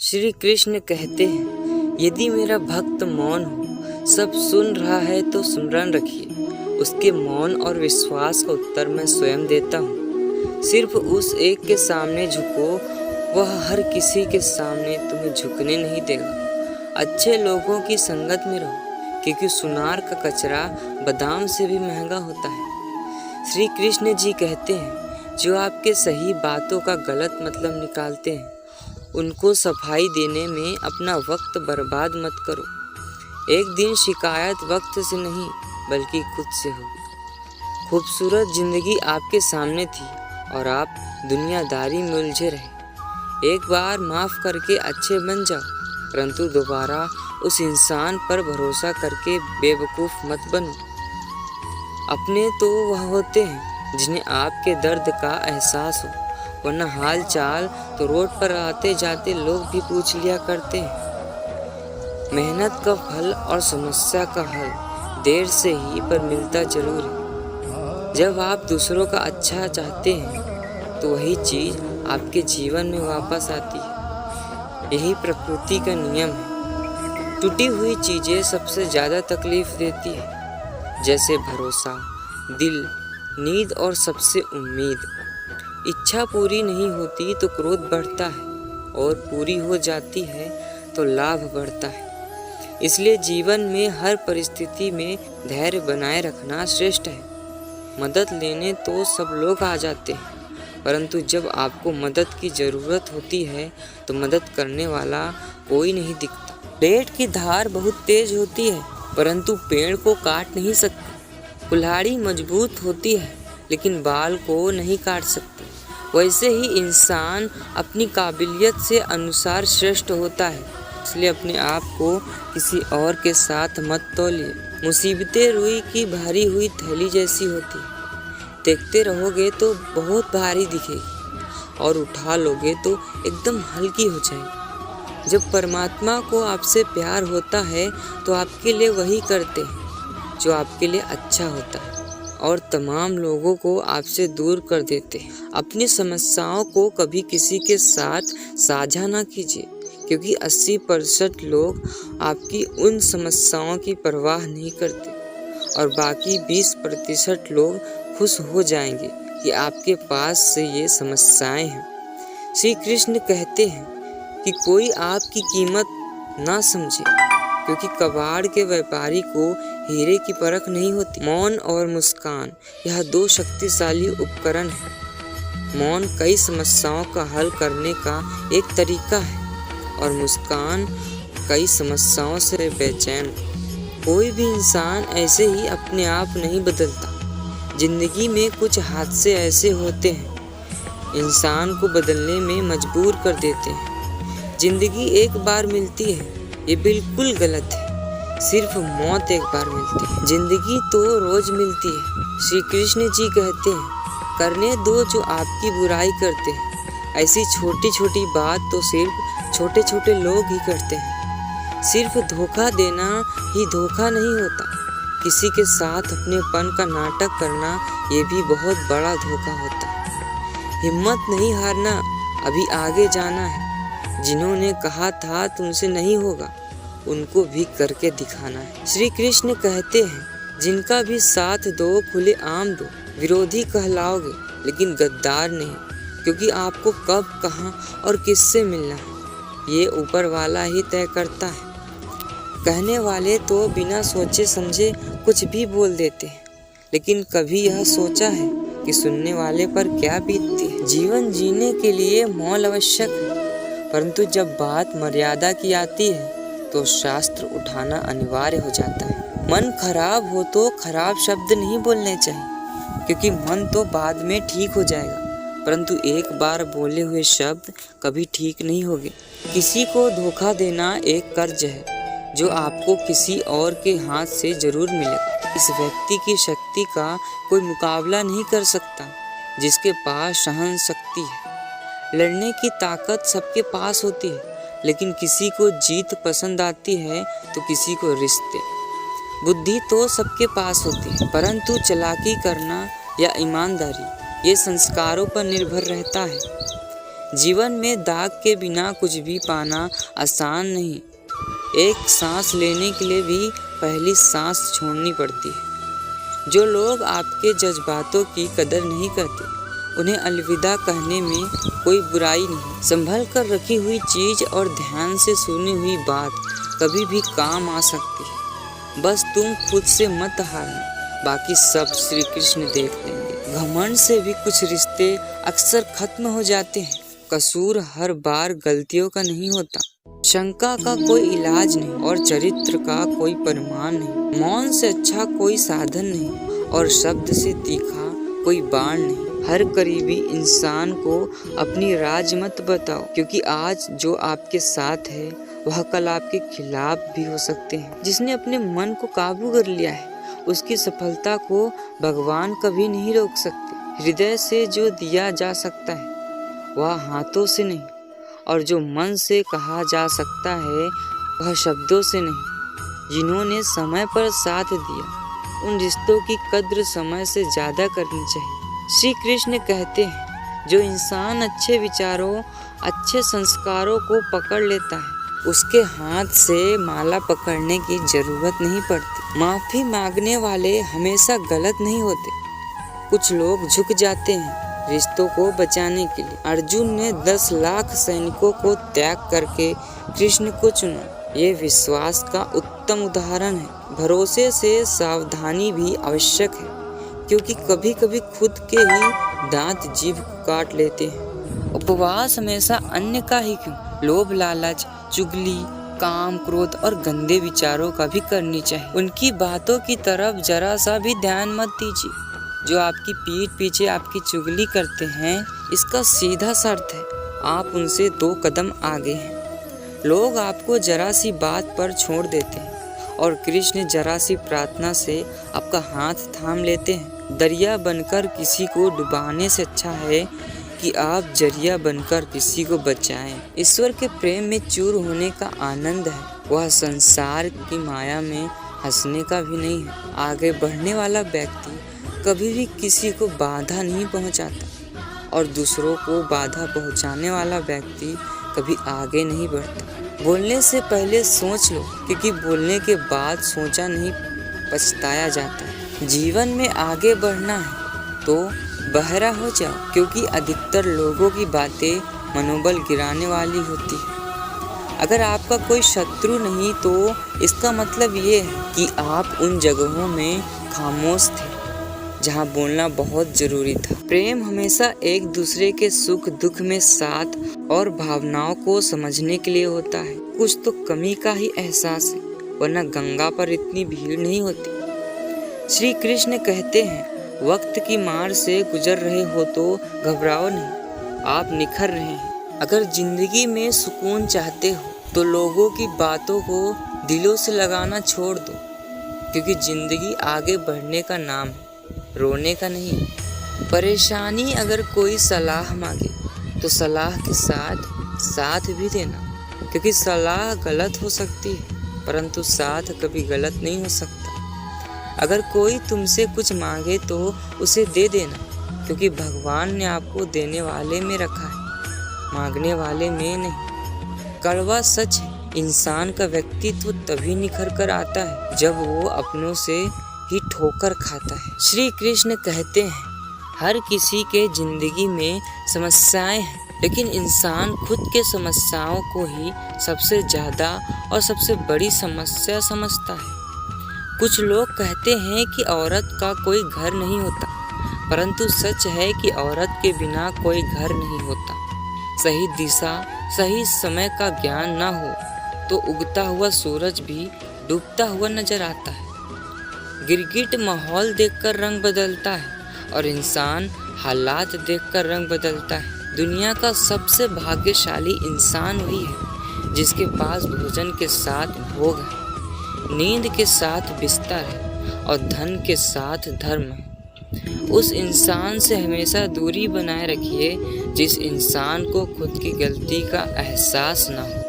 श्री कृष्ण कहते हैं, यदि मेरा भक्त मौन हो, सब सुन रहा है तो सुमरन रखिए। उसके मौन और विश्वास का उत्तर मैं स्वयं देता हूँ। सिर्फ उस एक के सामने झुको, वह हर किसी के सामने तुम्हें झुकने नहीं देगा। अच्छे लोगों की संगत में रहो, क्योंकि सुनार का कचरा बादाम से भी महंगा होता है। श्री कृष्ण जी कहते हैं, जो आपके सही बातों का गलत मतलब निकालते हैं, उनको सफाई देने में अपना वक्त बर्बाद मत करो। एक दिन शिकायत वक्त से नहीं बल्कि खुद से होगी। खूबसूरत जिंदगी आपके सामने थी और आप दुनियादारी में उलझे रहे। एक बार माफ़ करके अच्छे बन जाओ, परंतु दोबारा उस इंसान पर भरोसा करके बेवकूफ़ मत बनो। अपने तो वह होते हैं जिन्हें आपके दर्द का एहसास हो, वरना हाल चाल तो रोड पर आते जाते लोग भी पूछ लिया करते हैं। मेहनत का फल और समस्या का हल देर से ही पर मिलता जरूर है। जब आप दूसरों का अच्छा चाहते हैं तो वही चीज़ आपके जीवन में वापस आती है। यही प्रकृति का नियम है। टूटी हुई चीज़ें सबसे ज़्यादा तकलीफ देती है, जैसे भरोसा, दिल, नींद और सबसे उम्मीद। इच्छा पूरी नहीं होती तो क्रोध बढ़ता है, और पूरी हो जाती है तो लाभ बढ़ता है। इसलिए जीवन में हर परिस्थिति में धैर्य बनाए रखना श्रेष्ठ है। मदद लेने तो सब लोग आ जाते हैं, परंतु जब आपको मदद की ज़रूरत होती है तो मदद करने वाला कोई नहीं दिखता। प्लेट की धार बहुत तेज होती है, परंतु पेड़ को काट नहीं सकती। कुल्हाड़ी मजबूत होती है, लेकिन बाल को नहीं काट सकती। वैसे ही इंसान अपनी काबिलियत से अनुसार श्रेष्ठ होता है। इसलिए अपने आप को किसी और के साथ मत तौलिए। मुसीबतें रुई की भरी हुई थैली जैसी होती है। देखते रहोगे तो बहुत भारी दिखेगी, और उठा लोगे तो एकदम हल्की हो जाएगी। जब परमात्मा को आपसे प्यार होता है तो आपके लिए वही करते हैं जो आपके लिए अच्छा होता है, और तमाम लोगों को आपसे दूर कर देते हैं। अपनी समस्याओं को कभी किसी के साथ साझा ना कीजिए, क्योंकि 80% लोग आपकी उन समस्याओं की परवाह नहीं करते, और बाकी 20% लोग खुश हो जाएंगे कि आपके पास से ये समस्याएं हैं। श्री कृष्ण कहते हैं कि कोई आपकी कीमत ना समझे, क्योंकि कबाड़ के व्यापारी को हीरे की परख नहीं होती। मौन और मुस्कान, यह दो शक्तिशाली उपकरण हैं। मौन कई समस्याओं का हल करने का एक तरीका है, और मुस्कान कई समस्याओं से बेचैन। कोई भी इंसान ऐसे ही अपने आप नहीं बदलता। जिंदगी में कुछ हादसे ऐसे होते हैं, इंसान को बदलने में मजबूर कर देते हैं। जिंदगी एक बार मिलती है, ये बिल्कुल गलत है। सिर्फ मौत एक बार मिलती है। जिंदगी तो रोज मिलती है। श्री कृष्ण जी कहते हैं, करने दो जो आपकी बुराई करते हैं। ऐसी छोटी छोटी बात तो सिर्फ छोटे छोटे लोग ही करते हैं। सिर्फ धोखा देना ही धोखा नहीं होता। किसी के साथ अपनेपन का नाटक करना, ये भी बहुत बड़ा धोखा होता है। हिम्मत नहीं हारना, अभी आगे जाना है। जिन्होंने कहा था तुमसे नहीं होगा, उनको भी करके दिखाना है। श्री कृष्ण कहते हैं, जिनका भी साथ दो खुले आम दो। विरोधी कहलाओगे लेकिन गद्दार नहीं, क्योंकि आपको कब, कहाँ और किससे मिलना है ये ऊपर वाला ही तय करता है। कहने वाले तो बिना सोचे समझे कुछ भी बोल देते हैं, लेकिन कभी यह सोचा है कि सुनने वाले पर क्या बीतती है। जीवन जीने के लिए मौल आवश्यक है, परंतु जब बात मर्यादा की आती है तो शास्त्र उठाना अनिवार्य हो जाता है। मन खराब हो तो खराब शब्द नहीं बोलने चाहिए, क्योंकि मन तो बाद में ठीक हो जाएगा, परंतु एक बार बोले हुए शब्द कभी ठीक नहीं होंगे। किसी को धोखा देना एक कर्ज है जो आपको किसी और के हाथ से जरूर मिलेगा। इस व्यक्ति की शक्ति का कोई मुकाबला नहीं कर सकता जिसके पास सहन शक्ति है। लड़ने की ताकत सबके पास होती है, लेकिन किसी को जीत पसंद आती है तो किसी को रिश्ते। बुद्धि तो सबके पास होती है, परंतु चालाकी करना या ईमानदारी, ये संस्कारों पर निर्भर रहता है। जीवन में दाग के बिना कुछ भी पाना आसान नहीं। एक सांस लेने के लिए भी पहली सांस छोड़नी पड़ती है। जो लोग आपके जज्बातों की कदर नहीं करते, उन्हें अलविदा कहने में कोई बुराई नहीं। संभल कर रखी हुई चीज़ और ध्यान से सुनी हुई बात कभी भी काम आ सकती है। बस तुम खुद से मत हारना, बाकी सब श्री कृष्ण देख लेंगे। घमंड से भी कुछ रिश्ते अक्सर खत्म हो जाते हैं। कसूर हर बार गलतियों का नहीं होता। शंका का कोई इलाज नहीं और चरित्र का कोई प्रमाण नहीं। मौन से अच्छा कोई साधन नहीं और शब्द से तीखा कोई बाण नहीं। हर करीबी इंसान को अपनी राज मत बताओ, क्योंकि आज जो आपके साथ है वह कल आपके खिलाफ भी हो सकते हैं। जिसने अपने मन को काबू कर लिया है, उसकी सफलता को भगवान कभी नहीं रोक सकते। हृदय से जो दिया जा सकता है वह हाथों से नहीं, और जो मन से कहा जा सकता है वह शब्दों से नहीं। जिन्होंने समय पर साथ दिया, उन रिश्तों की कद्र समय से ज़्यादा करनी चाहिए। श्री कृष्ण कहते हैं, जो इंसान अच्छे विचारों, अच्छे संस्कारों को पकड़ लेता है, उसके हाथ से माला पकड़ने की जरूरत नहीं पड़ती। माफ़ी मांगने वाले हमेशा गलत नहीं होते। कुछ लोग झुक जाते हैं रिश्तों को बचाने के लिए। अर्जुन ने 10 लाख सैनिकों को त्याग करके कृष्ण को चुना। ये विश्वास का उत्तम उदाहरण है। भरोसे से सावधानी भी आवश्यक है, क्योंकि कभी कभी खुद के ही दांत जीभ काट लेते हैं। उपवास हमेशा अन्य का ही क्यों, लोभ, लालच, चुगली, काम, क्रोध और गंदे विचारों का भी करनी चाहिए। उनकी बातों की तरफ जरा सा भी ध्यान मत दीजिए। जो आपकी पीठ पीछे आपकी चुगली करते हैं, इसका सीधा सा अर्थ है आप उनसे 2 कदम आगे हैं। लोग आपको जरा सी बात पर छोड़ देते हैं और कृष्ण जरा सी प्रार्थना से आपका हाथ थाम लेते हैं। दरिया बनकर किसी को डुबाने से अच्छा है कि आप जरिया बनकर किसी को बचाएं। ईश्वर के प्रेम में चूर होने का आनंद है, वह संसार की माया में हंसने का भी नहीं है। आगे बढ़ने वाला व्यक्ति कभी भी किसी को बाधा नहीं पहुंचाता, और दूसरों को बाधा पहुंचाने वाला व्यक्ति कभी आगे नहीं बढ़ता। बोलने से पहले सोच लो, क्योंकि बोलने के बाद सोचा नहीं पछताया जाता। जीवन में आगे बढ़ना है तो बहरा हो जाओ, क्योंकि अधिकतर लोगों की बातें मनोबल गिराने वाली होती है। अगर आपका कोई शत्रु नहीं तो इसका मतलब ये है कि आप उन जगहों में खामोश थे जहाँ बोलना बहुत जरूरी था। प्रेम हमेशा एक दूसरे के सुख दुख में साथ और भावनाओं को समझने के लिए होता है। कुछ तो कमी का ही एहसास है, वरना गंगा पर इतनी भीड़ नहीं होती। श्री कृष्ण कहते हैं, वक्त की मार से गुजर रहे हो तो घबराओ नहीं, आप निखर रहे हैं। अगर जिंदगी में सुकून चाहते हो तो लोगों की बातों को दिलों से लगाना छोड़ दो, क्योंकि जिंदगी आगे बढ़ने का नाम है, रोने का नहीं। परेशानी अगर कोई सलाह मांगे तो सलाह के साथ साथ भी देना, क्योंकि सलाह गलत हो सकती है परंतु साथ कभी गलत नहीं हो सकता। अगर कोई तुमसे कुछ मांगे तो उसे दे देना, क्योंकि भगवान ने आपको देने वाले में रखा है, मांगने वाले में नहीं। कड़वा सच है, इंसान का व्यक्तित्व तभी निखर कर आता है जब वो अपनों से ही ठोकर खाता है। श्री कृष्ण कहते हैं, हर किसी के जिंदगी में समस्याएं हैं, लेकिन इंसान खुद के समस्याओं को ही सबसे ज़्यादा और सबसे बड़ी समस्या समझता है। कुछ लोग कहते हैं कि औरत का कोई घर नहीं होता, परंतु सच है कि औरत के बिना कोई घर नहीं होता। सही दिशा, सही समय का ज्ञान ना हो तो उगता हुआ सूरज भी डूबता हुआ नजर आता है। गिरगिट माहौल देखकर रंग बदलता है और इंसान हालात देखकर रंग बदलता है। दुनिया का सबसे भाग्यशाली इंसान वही है जिसके पास भोजन के साथ भोग है, नींद के साथ बिस्तर है और धन के साथ धर्म है। उस इंसान से हमेशा दूरी बनाए रखिए जिस इंसान को खुद की गलती का एहसास ना हो।